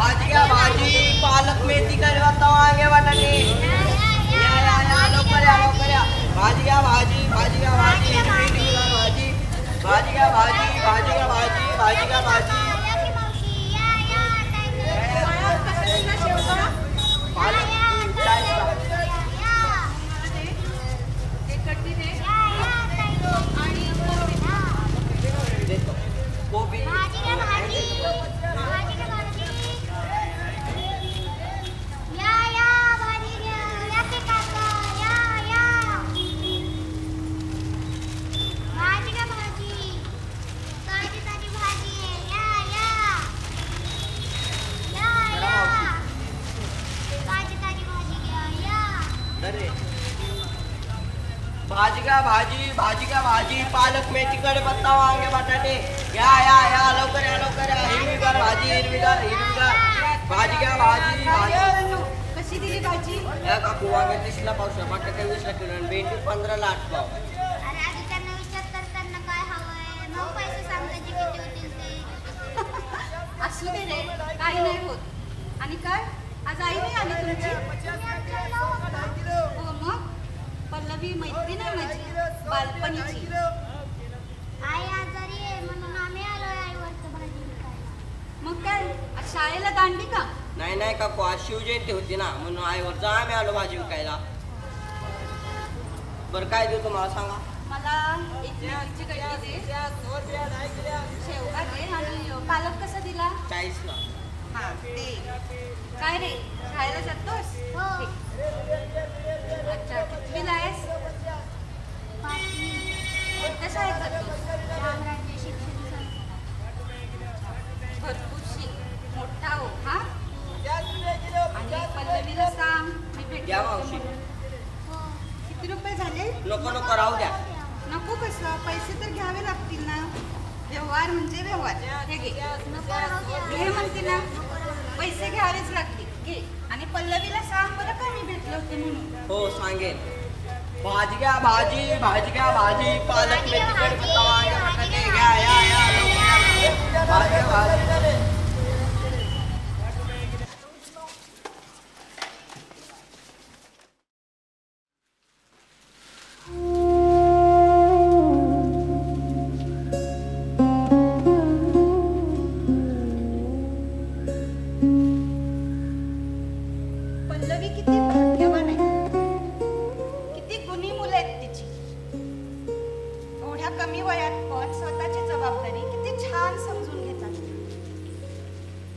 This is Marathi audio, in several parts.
भाजी घ्या भाजी, पालक मेथी करता वांगे बटाटे, या लवकर या लवकर या. भाजी घ्या भाजी, भाजी घ्या भाजी, हिरवीगार भाजी, भाजी घ्या भाजी, भाजी घ्या भाजी, भाजी घ्या भाजी. कोबी भाजी घ्या भाजी, भाजी घ्या भाजी, पालक मेथी कढीपत्ता वांगे बटाटे, या लवकर या लवकर या. हिरवीगार भाजी, हिरवीगार भाजी घ्या भाजी, भाजी. कशी दिली भाजी? या काकू वांगे 30ला पावशेर, बटाटे 20ला किलो आणि भेंडी 15ला 8 पाव. अरे आधी त्यांना विचार तर त्यांना काय हवंय, मग पैसे सांगायचे किती होतील ते. असू दे रे, काही नाही होत. आणि काय आज आई नाही आली तुमची? हो मग पल्लवी मैत्रीण आहे माझी बालपणीची. आई आजारी आहे म्हणून आम्ही आलोय आईवरचं भाजी विकायला. मग काय आज शाळेला दांडी का? नाही काकू, आज शिवजयंती होती ना म्हणून आईवर आम्ही आलो भाजी विकायला. बरं काय देऊ तुम्हाला सांगा? मला एक मेथीची कढी दे, शेवगा दे आणि पालक कसा दिला? 40ला. हा ते काय रे शाळेला जातोस? हो. अच्छा कितवीला आहेस? कोणत्या शाळेत जातोस? रामराज्य शिक्षण संस्था. भरपूर शिक, मोठा हो हा. आणि पल्लवीला सांग मी या भेटतो मावशी. म्हणून. हो. किती रुपये झाले? नको राहू द्या. नको कसं, पैसे तर घ्यावे लागतील ना. व्यवहार म्हणजे व्यवहार. हे घे, नको राहू द्या. घे म्हणते ना, पैसे घ्यावेच लागतील. घे आणि पल्लवीला सांग बरं का मी भेटलो होते म्हणून. हो सांगेन. भाजी घ्या भाजी, भाजी घ्या भाजी, पालक मेथी कढीपत्ता वांगे बटाटे, या लवकर या. भाजी घ्या भाजी. पल्लवी किती भाग्यवान आहे, किती गुणी मुलं आहेत तिची. एवढ्या कमी वयात पण स्वतःची जबाबदारी किती छान समजून घेतात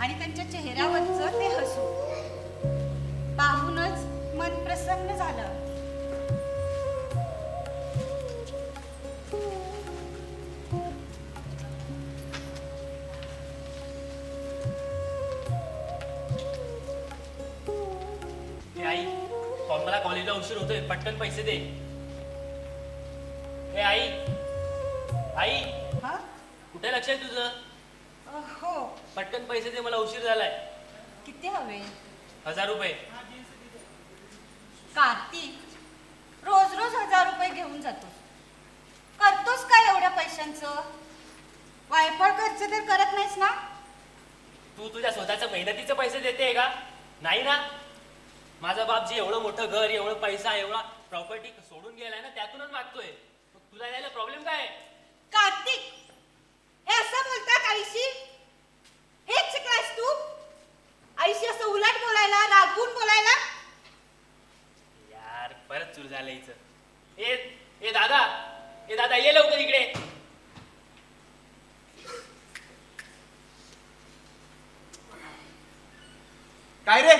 आणि त्यांच्या चेहऱ्यावरचं ते हसू पाहूनच मन प्रसन्न झालं. आई मला कॉलेजला उशीर होतोय, पटकन पैसे दे. ए आई आई हा कुठे लक्ष आहे तुझं? हो. पटकन पैसे दे, मला उशीर झालाय. किती हवे? 1000 रुपये. कार्तिक रोज रोज 1000 रुपये घेऊन जातोस, करतोस काय एवढ्या पैशांचं? वायफळ खर्च तर करत नाहीस ना? तू तुझ्या स्वतःच्या मेहनतीचे पैसे देते का? नाही ना. माझा बाप जे एवढं मोठं घर, एवढं पैसा, एवढा प्रॉपर्टी सोडून गेलाय ना, त्यातूनच मागतोय. तुला द्यायला प्रॉब्लेम काय? कार्तिक हे असं बोलतात आईशी? हेच शिकलायस तू आईशी असं उलट बोलायला, रागवून बोलायला? यार परत चूर झालं हिचं. ए दादा ये लवकर इकडे. काय रे,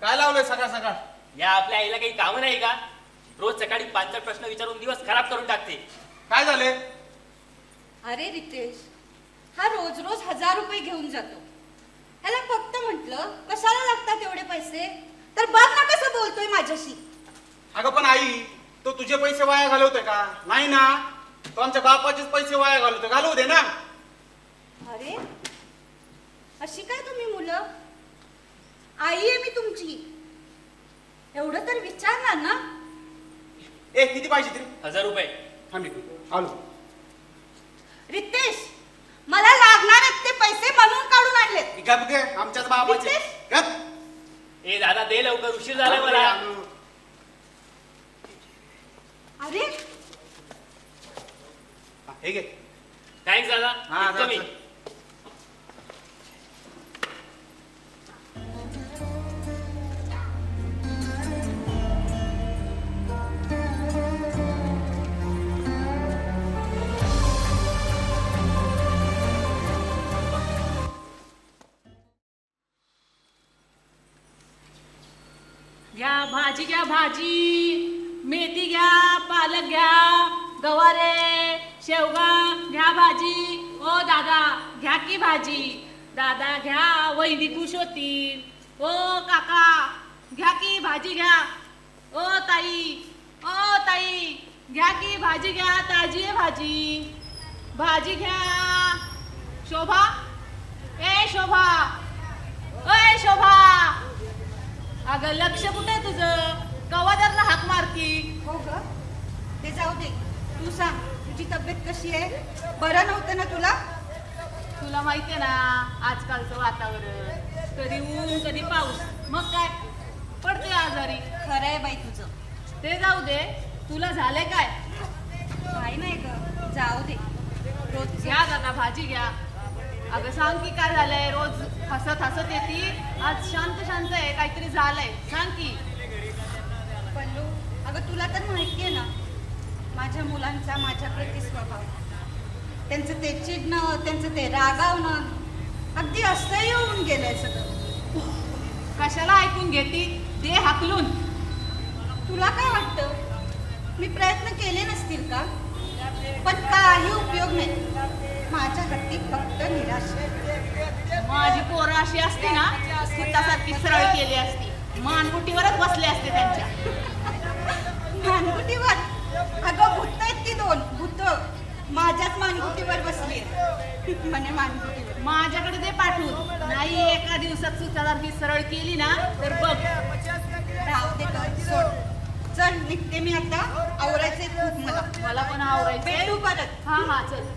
काय लावलंय सकाळ सकाळ? या आपल्या आईला काही काम नाही का? रोज सकाळी 5 प्रश्न विचारून दिवस खराब करून टाकते. काय झाले? अरे रितेश, हा रोज रोज 1000 रुपये घेऊन जातो. ह्याला फक्त म्हटलं कशाला लागतात एवढे पैसे, तर बघ ना कसं बोलतोय माझ्याशी. अगं पण आई, तो तुझे पैसे वाया घालवतोय का? नाही ना, तो आमच्या बापाचेच पैसे वाया घालवतोय. घालवू दे ना. अरे अशी काय तुम्ही मुलं? आई आहे मी तुमची, एवढं तर विचारणार ना. ए किती पाहिजे तरी? 1000 रुपये. थांब एक मिनिट, आलो. रितेश, मला लागणार आहेत ते पैसे म्हणून काढून आणलेत? गप गे आमच्याच बापाचे रितेश? गप ए दादा दे लवकर, उशीर झालाय मला. अरे हे घे. थँक्स दादा. हा, निघतो मी. जा. घ्या भाजी, घ्या भाजी, मेथी घ्या, पालक घ्या, गवारे, शेवगा घ्या भाजी. ओ दादा घ्या की भाजी. दादा घ्या, वहिनी खुश होतील. ओ काका घ्या की भाजी घ्या. ओ ताई घ्या की भाजी घ्या, ताजी आहे भाजी. भाजी घ्या. शोभा, ए शोभा, ओय शोभा, अगं लक्ष कुठे आहे तुझं? कवादरला हाक मारती. हो ग, ते जाऊ दे. तू सांग, तुझी तब्येत कशी आहे? बरं नव्हतं ना तुला? तुला माहितीये ना आजकालचं वातावरण, कधी ऊन कधी पाऊस, मग काय पडते आजारी. खरं आहे बाई तुझं. ते जाऊ दे, तुला झालंय काय? काय नाही ग, जाऊ दे. रोज घ्या दादा भाजी घ्या. अगं सांग की काय झालंय? रोज हसत हसत येती, आज शांत शांत आहे, काहीतरी झालंय, सांग की. पल्लू, अगं तुला तर माहिती आहे ना माझ्या मुलांचा माझ्याप्रती स्वभाव. त्यांचं ते चिडणं, त्यांचं ते रागावणं अगदी असह्य होऊन गेलंय सगळं. कशाला ऐकून घेती? दे हाकलून. तुला काय वाटतं? मी प्रयत्न केले नसतील का? पण काही उपयोग नाही. माझ्या हाती फक्त निराशा. माझी पोरं अशी असती ना, सुतासारखी सरळ केली असती, मानगुटीवरच बसले असते त्यांच्या. मानगुटीवर? अगं भूत आहेत ती दोन भूत, माझ्याच मानगुटीवर बसली म्हणे. मानगुटीवर माझ्याकडे दे पाठवून. नाही एका दिवसात सुतासारखी सरळ केली ना तर बघ. राहू दे तर, सोड. चल निघते मी आता, आवरायचे खूप मला. मला पण आवरायचं. भेटू परत. हा हा चल.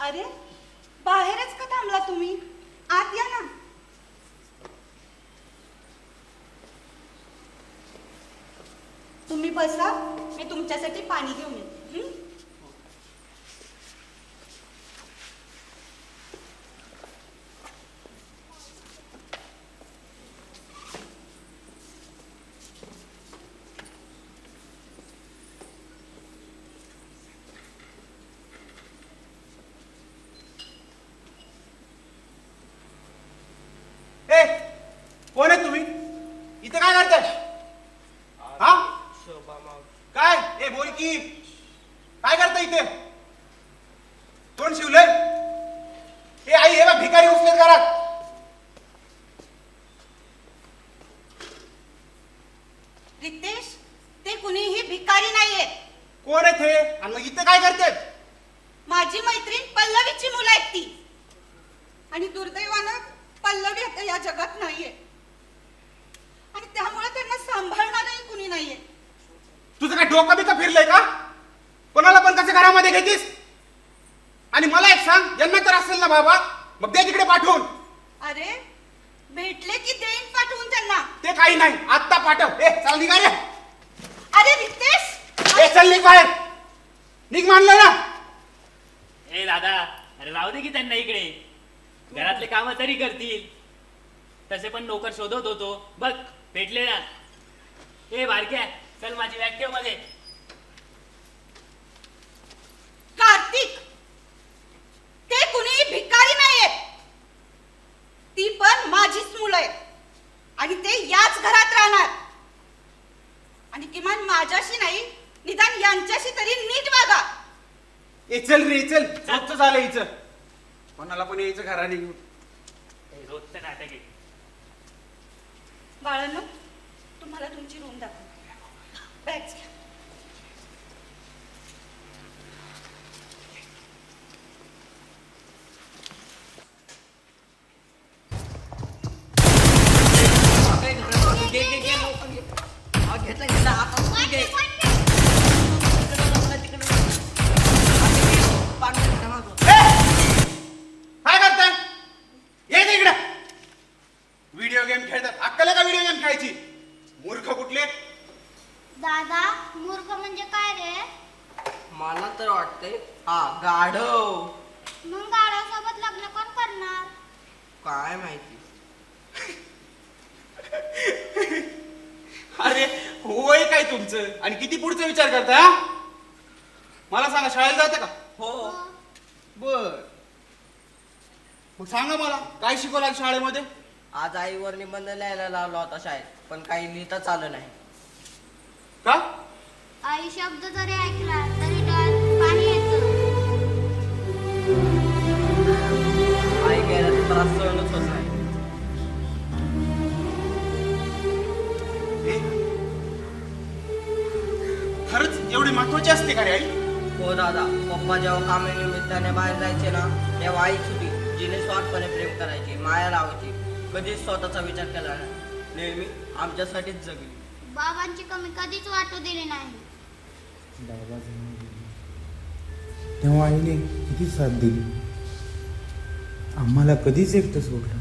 अरे बाहेरच का थांबला तुम्ही? आत या ना. तुम्ही बसा, मी तुमच्यासाठी पाणी घेऊन येते. ए कोण आहे तुम्ही? इथे काय करताय? हा काय? ए बोल की, काय करता इथे? कोण शिवलंय? हे आई हे बघ, भिकारी उचलेत घरात. रितेश, ते कुणीही भिकारी नाहीयेत. कोण आहे ते? आणि मग इथे काय करतायत? माझी मैत्रीण पल्लवीची मुलं आहेत ती. आणि दुर्दैवानं पल्लवी आता या जगात नाहीये आणि त्यामुळे त्यांना सांभाळणारही कुणी नाहीये. तुझं काय डोकं बिका फिरलंय का? कोणाला पण कसं घरामध्ये घेतीस? आणि मला एक सांग, यांना तर असेल ना बाबा, मग दे तिकडे पाठवून. अरे भेटले की देईन पाठवून त्यांना. ते काही नाही, आत्ता पाठव. ए चल निघा रे. अरे रितेश, ए चल निघ बाहेर. निघ मानलं ना. ए दादा, अरे राहू दे की त्यांना इकडे. घरातले काम तरी करतील. तसे पण नोकर शोधत होतो, बघ भेटले ना. ए बारक्या, चल माझी व्याख्या मध्ये. कार्तिक, ते कुणी भिकारी नाहीयेत. ती पण माझीच मुलं आहेत आणि ते याच घरात राहणार. आणि किमान माझ्याशी नाही, निदान यांच्याशी तरी नीट वागा. ए चल रे चल. रोजचं झालं हिचं. कोणाला पण यायचं घराने घेऊन. ए, रोजचं नाटक आहे. बाळांनो, तुम्हाला तुमची रूम दाखव. बॅग्स घ्या. घे घे घे लवकर घे. हा, घेतला घेतला आता तू घे. काय करताय? ये इकडे. व्हिडिओ गेम खेळतात. अक्कल आहे का व्हिडिओ गेम खेळायची? मूर्ख कुठले? दादा मूर्ख म्हणजे काय रे? मला तर वाटतंय हा गाढव. मग गाड्यासोबत लग्न कोण करणार? काय माहिती. अरे होय काय तुमचं? आणि किती पुढचा विचार करता? हा? मला सांगा, शाळेला जाते का? हो. बर. मग सांगा मला, काय शिकवलं आज शाळेमध्ये? आज आईवर निबंध लिहायला लावला होता शाळेत, पण काही लिहिताच आलं नाही. का? आई शब्द जरी ऐकला तरी डोळ्यात पाणी येतं. आई गेल्याचा त्रास सहनच होत नाही. ए, खरंच एवढी महत्वाची असते का रे आई? हो दादा, पप्पा जेव्हा कामानिमित्ताने बाहेर जायचे ना, तेव्हा आईच होती जिने स्वार्थपणे प्रेम करायची, माया लावायची, कधीच स्वतःचा विचार केला नाही. नेहमी आमच्यासाठीच जगली. बाबांची कमी कधीच वाटू दिली नाही. बाबा जेव्हा गेले, तेव्हा आईने किती साथ दिली. आम्हाला कधीच एकटं सोडलं.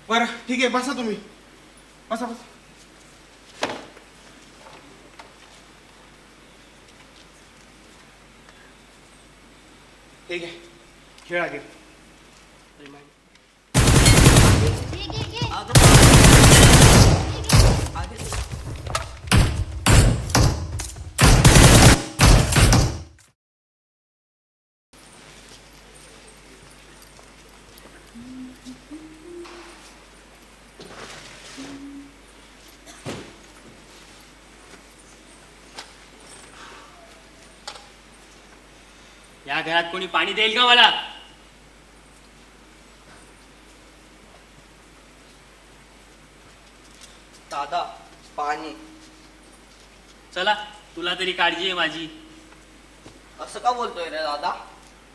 बरं ठीक आहे, बसा तुम्ही. बसा बसा. ठीक आहे, खेळा घे. घे घे घे. या घरात कोणी पाणी देईल का मला? दादा, पाणी. चला, तुला तरी काळजी आहे माझी. असं का बोलतोय रे दादा?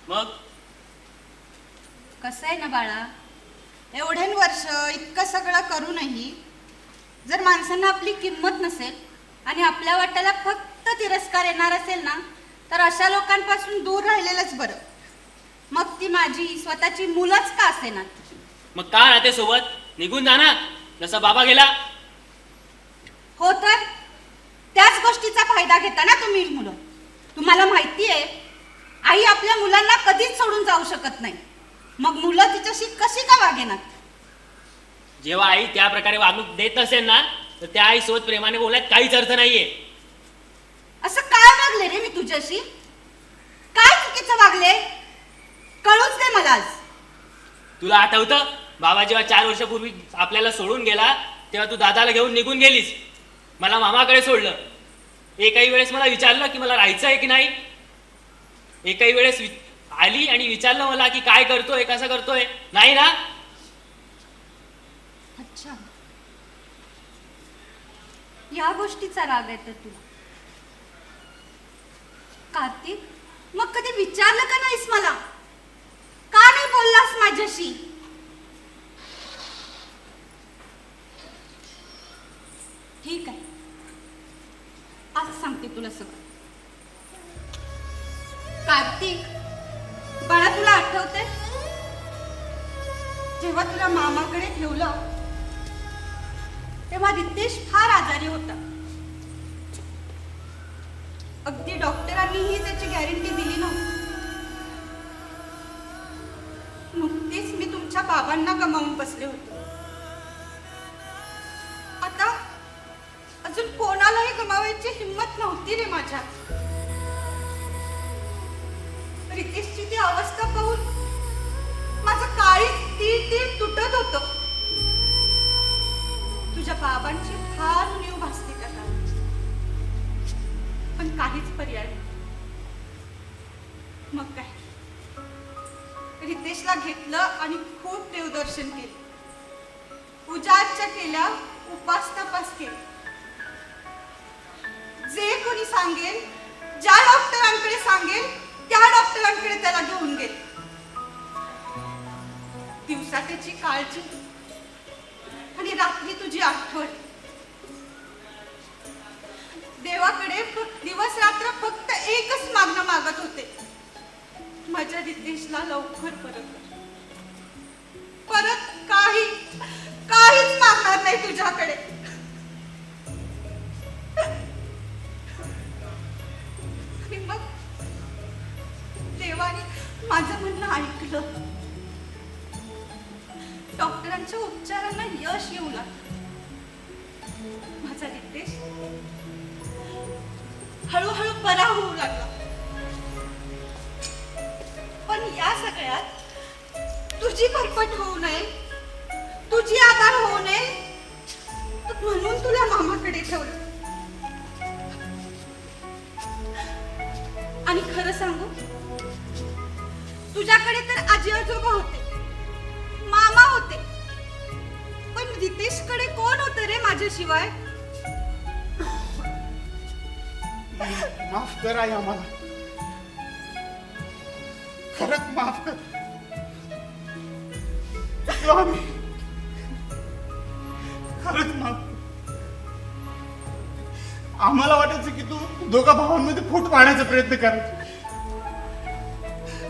मग कसं आहे ना बाळा, एवढे वर्ष इतकं सगळं करूनही जर माणसांना आपली किंमत नसेल आणि आपल्या वाट्याला फक्त तिरस्कार येणार असेल ना, तर अशा लोकांपासून दूर राहिलेलंच बरं. मग ती माझी स्वतःची मुलंच का असेना. मग का राहते सोबत? निघून जा ना, जसा बाबा गेला. हो तर त्याच गोष्टीचा फायदा घेता ना तुम्ही मुलं. तुम्हाला माहिती आहे, आई आपल्या मुलांना कधीच सोडून जाऊ शकत नाही. मग मुलं तिच्याशी कशी का वागेनात? जेव्हा आई त्या प्रकारे वागणूक देत असेल ना, तर त्या आई सोबत प्रेमाने बोलण्यात काहीच अर्थ नाहीये. असं काय वागले रे मी तुझ्याशी? काय चुकीचं वागले? कळूच दे मला आज. तुला आठवतं, बाबा जेव्हा 4 वर्षापूर्वी आपल्याला सोडून गेला, तेव्हा तू दादाला घेऊन निघून गेलीस. मला मामाकडे सोडलं. एकही वेळेस मला विचारलं की मला राहायचं आहे की नाही. एकही वेळेस आली आणि विचारलं मला की काय करतोय, कसं करतोय. नाही ना? अच्छा, या गोष्टीचा राग आहे तर तुला. कार्तिक, मग कधी विचारलं का नाहीस मला? का नाही बोललास माझ्याशी? ठीक आहे, आज सांगते तुला सगळं. कार्तिक बाळा, तुला आठवते जेव्हा तुला मामाकडे ठेवलं तेव्हा रितेश फार आजारी होता. अगदी डॉक्टरांनीही त्याची गॅरंटी दिली नव्हती. नुकतीच मी तुमच्या बाबांना गमावून बसले होते. आता अजून कोणालाही गमावायची हिंमत नव्हती रे माझ्यात. रितेशची ती अवस्था पाहून माझं काळीच तीळ तीळ तुटत होतं. तुझ्या बाबांची फार उणीव भासते त्या काळात, पण काहीच पर्याय नाही. मग काय, रितेशला घेतलं आणि खूप देवदर्शन केलं, पूजा अर्चा केल्या, उपास तपास केले. जे कोणी सांगेल, ज्या डॉक्टरांकडे सांगेल त्या डॉक्टरांकडे त्याला घेऊन गेले. दिवसा त्याची काळजी आणि रात्री तुझी आठवण. देवाकडे दिवस रात्र फक्त एकच मागणं मागत होते, माझ्या रितेशला लवकर परत काहीच मागणार नाही तुझ्याकडे. आणि मग देवाने माझं म्हणणं ऐकलं. डॉक्टरांच्या उपचारांना यश येऊ लागलं. माझा रितेश हळूहळू बरा होऊ लागला. पण या सगळ्यात तुझी फरफट होऊ नये, तुझी आधार होऊ नये म्हणून तुला मामाकडे ठेवलं. आणि खरं सांगू, तुझ्याकडे तर आजी आजोबा होते, मामा होते, पण रितेशकडे कोण होतं रे माझ्याशिवाय? माफ कर आई आम्हाला, खरंच माफ कर. चुकलो आम्ही, खरंच माफ कर. आम्हाला वाटायचं की तू दोघा भावांमध्ये फूट पाडण्याचा प्रयत्न करायचा,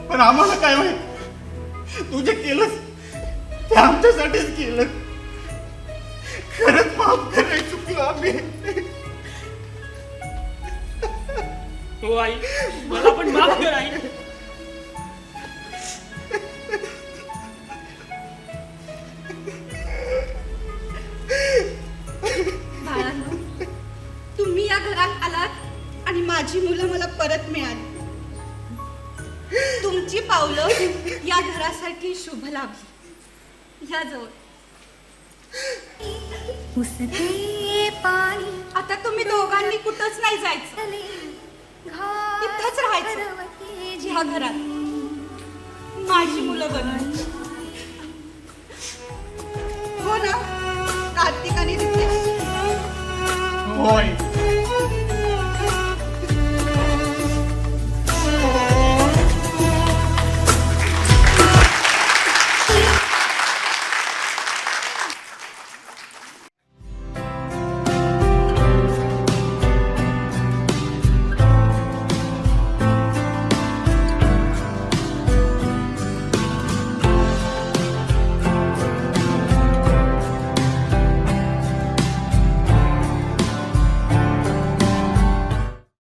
पण आम्हाला काय माहित तू जे केलंस ते आमच्यासाठीच केलं. खरंच माफ कर, चुकलो आम्ही. हो आई, मला पण माफ कर आई. बाळांनो, तुम्ही या घरात आलात आणि माझी मुलं मला परत मिळाली. तुमची पावलं या घरासाठी शुभ लाभली. या जवळ. आता तुम्ही दोघांनी कुठंच नाही जायचं, इथंच राहायचं या घरात. माझी मुलं बनवायची. हो ना कार्तिक आणि रितेश? होय.